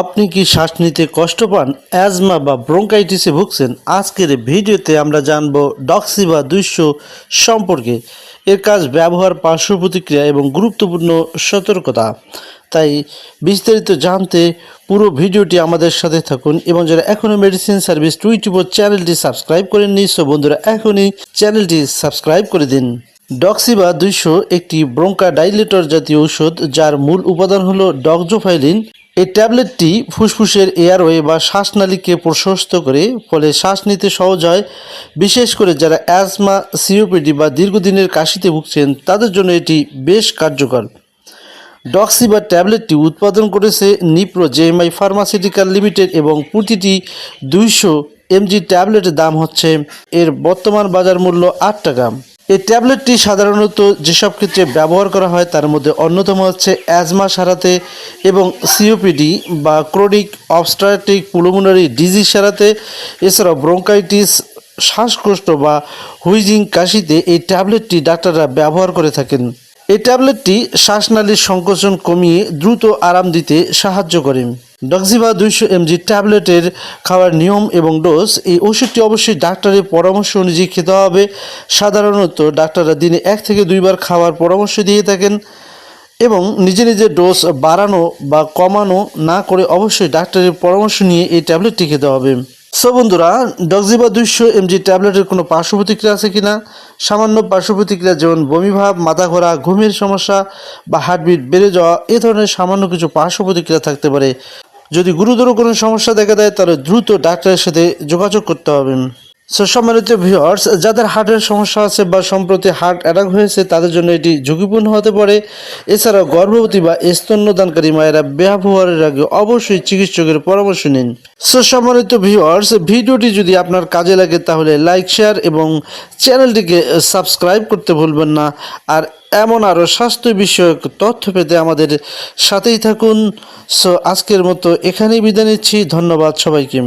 আপনি কি শ্বাস নিতে কষ্ট পান, অ্যাজমা বা ব্রঙ্কাইটিসে ভুগছেন? আজকের ভিডিওতে আমরা জানব ডক্সিভা 200 সম্পর্কে, এর কাজ, ব্যবহার, পার্শ্ব প্রতিক্রিয়া এবং গুরুত্বপূর্ণ সতর্কতা। তাই বিস্তারিত জানতে পুরো ভিডিওটি আমাদের সাথে থাকুন এবং যারা এখনও মেডিসিন সার্ভিস 24 চ্যানেলটি সাবস্ক্রাইব করেননি, সো বন্ধুরা এখনই চ্যানেলটি সাবস্ক্রাইব করে দিন। ডক্সিভা 200 একটি ব্রঙ্কাডাইলেটর জাতীয় ঔষধ যার মূল উপাদান হলো ডক্সোফাইলিন। এই ট্যাবলেটটি ফুসফুসের এয়ারওয়ে বা শ্বাসনালীকে প্রশস্ত করে, ফলে শ্বাস নিতে সহজ হয়। বিশেষ করে যারা অ্যাজমা, সিওপিডি বা দীর্ঘদিনের কাশিতে ভুগছেন তাদের জন্য এটি বেশ কার্যকর। ডক্সিভা ট্যাবলেটটি উৎপাদন করেছে নিপ্রো জেএমআই ফার্মাসিউটিক্যাল লিমিটেড এবং প্রতিটি 200 mg ট্যাবলেটের দাম হচ্ছে, এর বর্তমান বাজার মূল্য 8 টাকা। এই ট্যাবলেটটি সাধারণত যেসব ক্ষেত্রে ব্যবহার করা হয় তার মধ্যে অন্যতম হচ্ছে অ্যাজমা সারাতে এবং সিওপিডি বা ক্রনিক অবস্ট্রাকটিভ পুলমোনারি ডিজিজ সারাতে। এছাড়াও ব্রঙ্কাইটিস, শ্বাসকষ্ট বা হুইজিং কাশিতে এই ট্যাবলেটটি ডাক্তাররা ব্যবহার করে থাকেন। এই ট্যাবলেটটি শ্বাসনালীর সংকোচন কমিয়ে দ্রুত আরাম দিতে সাহায্য করে। ডক্সিভা 200 mg ট্যাবলেটের খাওয়ার নিয়ম এবং ডোজ। এই ওষুধটি অবশ্যই ডাক্তারের পরামর্শ অনুযায়ী খেতে হবে। সাধারণত ডাক্তাররা দিনে 1 থেকে 2 বার খাওয়ার পরামর্শ দিয়ে থাকেন এবং নিজে ডোজ বাড়ানো বা কমানো না করে অবশ্যই ডাক্তারের পরামর্শ নিয়ে এই ট্যাবলেটটি খেতে হবে। সো বন্ধুরা, ডক্সিভা 200 mg ট্যাবলেটের কোনো পার্শ্ব প্রতিক্রিয়া আছে কিনা? সামান্য পার্শ্ব প্রতিক্রিয়া যেমন বমিভাব, মাথা ঘোরা, ঘুমের সমস্যা বা হার্টবিট বেড়ে যাওয়া, এ ধরনের সামান্য কিছু পার্শ্ব প্রতিক্রিয়া থাকতে পারে। যদি গুরুতর কোনো সমস্যা দেখা দেয় তাহলে দ্রুত ডাক্তারের সাথে যোগাযোগ করতে হবে। সো সম্মানিত ভিউয়ার্স, যাদের হার্টের সমস্যা আছে বা সম্প্রতি হার্ট অ্যাটাক হয়েছে তাদের জন্য এটি ঝুঁকিপূর্ণ হতে পারে। এছাড়াও গর্ভবতী বা স্তন্যদানকারী মায়েরা ব্যবহারের আগে অবশ্যই চিকিৎসকের পরামর্শ নিন। সো সম্মানিত ভিউয়ার্স, ভিডিওটি যদি আপনার কাজে লাগে তাহলে লাইক, শেয়ার এবং চ্যানেলটিকে সাবস্ক্রাইব করতে ভুলবেন না। আর এমন আরও স্বাস্থ্য বিষয়ক তথ্য পেতে আমাদের সাথেই থাকুন। সো আজকের মতো এখানেই বিদায় নিচ্ছি। ধন্যবাদ সবাইকে।